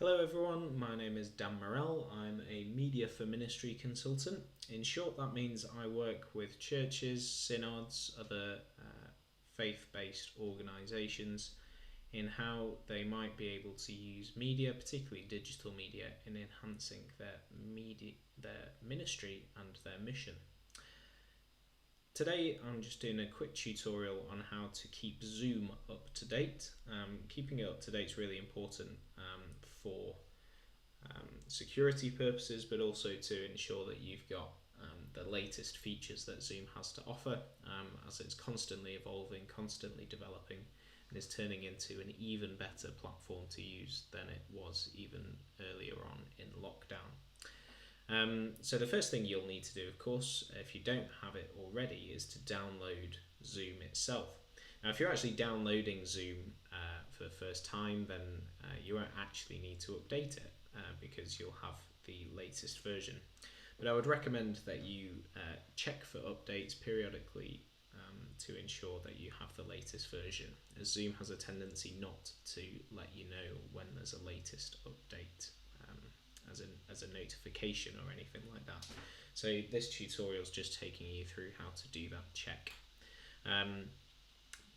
Hello everyone, my name is Dan Morell. I'm a Media for Ministry consultant. In short, that means I work with churches, synods, other faith-based organisations in how they might be able to use media, particularly digital media, in enhancing their ministry and their mission. Today I'm just doing a quick tutorial on how to keep Zoom up to date. Keeping it up to date is really important for security purposes, but also to ensure that you've got the latest features that Zoom has to offer, as it's constantly evolving, constantly developing, and is turning into an even better platform to use than it was even earlier on in lockdown. So the first thing you'll need to do, of course, if you don't have it already, is to download Zoom itself. Now, if you're actually downloading Zoom for the first time, then you won't actually need to update it because you'll have the latest version. But I would recommend that you check for updates periodically to ensure that you have the latest version, as Zoom has a tendency not to let you know when there's a latest update as a notification or anything like that. So this tutorial is just taking you through how to do that check.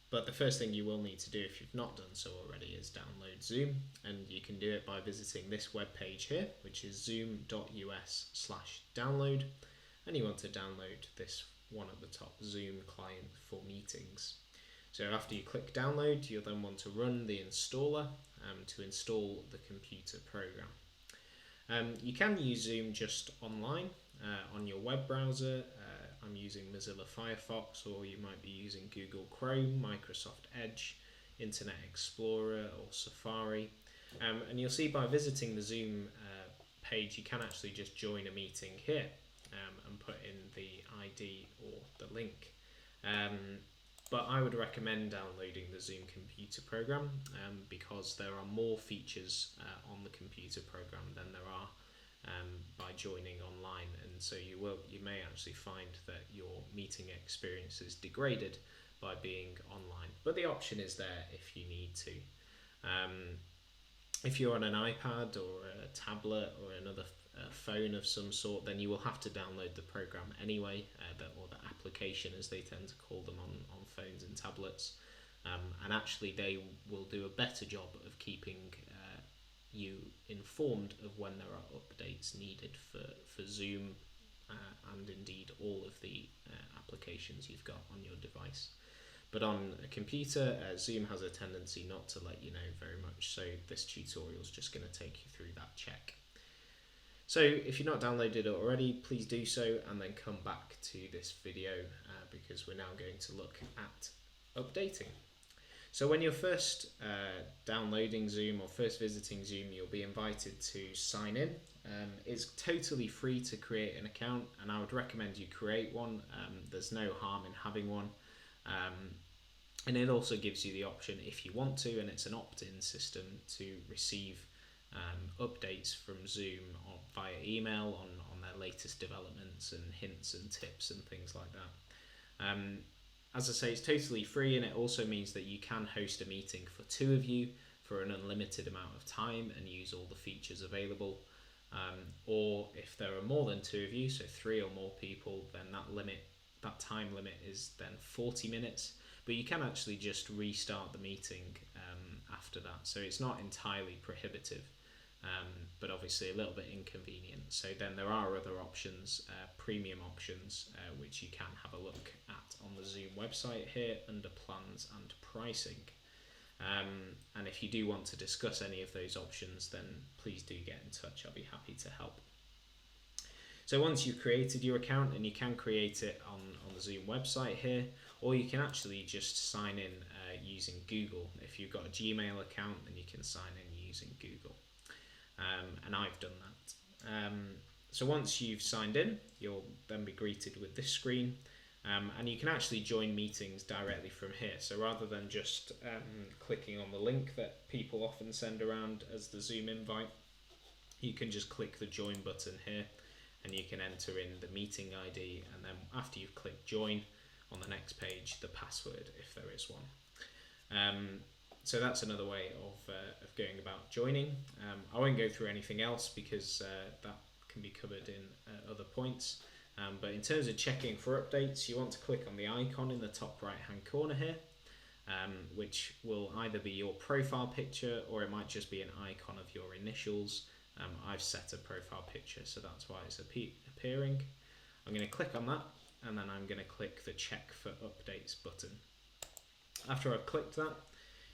But the first thing you will need to do, if you've not done so already, is download Zoom, and you can do it by visiting this web page here, which is zoom.us/download, and you want to download this one at the top, Zoom client for meetings. So after you click download, you'll then want to run the installer to install the computer program. You can use Zoom just online on your web browser. I'm using Mozilla Firefox, or you might be using Google Chrome, Microsoft Edge, Internet Explorer, or Safari. And you'll see by visiting the Zoom page, you can actually just join a meeting here and put in the ID or the link. But I would recommend downloading the Zoom computer program because there are more features on the computer program than there are by joining online, and so you may actually find that your meeting experience is degraded by being online. But the option is there if you need to. If you're on an iPad or a tablet or another phone of some sort, then you will have to download the program anyway, or the application as they tend to call them on phones and tablets. And actually they will do a better job of keeping you informed of when there are updates needed for Zoom and indeed all of the applications you've got on your device. But on a computer, Zoom has a tendency not to let you know very much, so this tutorial is just going to take you through that check. So if you've not downloaded it already, please do so and then come back to this video because we're now going to look at updating. So when you're first downloading Zoom or first visiting Zoom, you'll be invited to sign in. It's totally free to create an account, and I would recommend you create one. There's no harm in having one. And it also gives you the option, if you want to, and it's an opt-in system, to receive updates from Zoom via email on their latest developments and hints and tips and things like that. As I say, it's totally free, and it also means that you can host a meeting for two of you for an unlimited amount of time and use all the features available. Or if there are more than two of you, so 3 or more people, then that time limit is then 40 minutes. But you can actually just restart the meeting after that, so it's not entirely prohibitive, but obviously a little bit inconvenient. So then there are other options, premium options, which you can have a look at on the Zoom website here under plans and pricing. And if you do want to discuss any of those options, then please do get in touch. I'll be happy to help. So once you've created your account, and you can create it on the Zoom website here, or you can actually just sign in using Google. If you've got a Gmail account, then you can sign in using Google. And I've done that. So once you've signed in, you'll then be greeted with this screen. And you can actually join meetings directly from here. So rather than just clicking on the link that people often send around as the Zoom invite, you can just click the join button here, and you can enter in the meeting ID, and then after you've clicked join, on the next page the password if there is one. So that's another way of going about joining. I won't go through anything else because that can be covered in other points. But in terms of checking for updates, you want to click on the icon in the top right hand corner here, which will either be your profile picture or it might just be an icon of your initials. I've set a profile picture, so that's why it's appearing. I'm going to click on that, and then I'm going to click the check for updates button. After I've clicked that,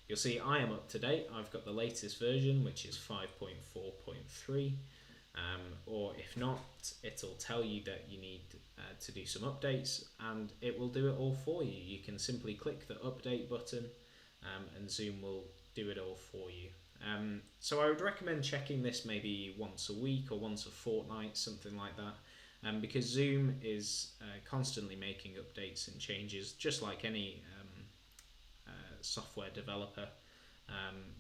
you'll see I am up to date. I've got the latest version, which is 5.4.3. Or if not, it'll tell you that you need to do some updates, and it will do it all for you. You can simply click the update button, and Zoom will do it all for you. So I would recommend checking this maybe once a week or once a fortnight, something like that, because Zoom is constantly making updates and changes, just like any software developer,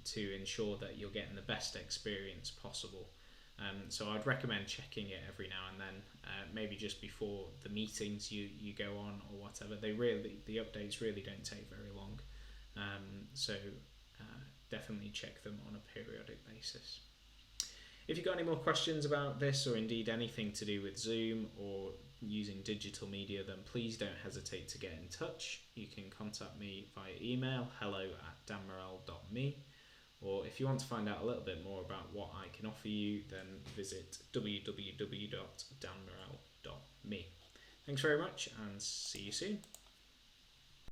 to ensure that you're getting the best experience possible. So I'd recommend checking it every now and then, maybe just before the meetings you go on or whatever. The updates really don't take very long, so definitely check them on a periodic basis. If you've got any more questions about this, or indeed anything to do with Zoom or using digital media, then please don't hesitate to get in touch. You can contact me via email, hello@danmorel.me, or if you want to find out a little bit more about what I can offer you, then visit www.danmorel.me. Thanks very much, and see you soon.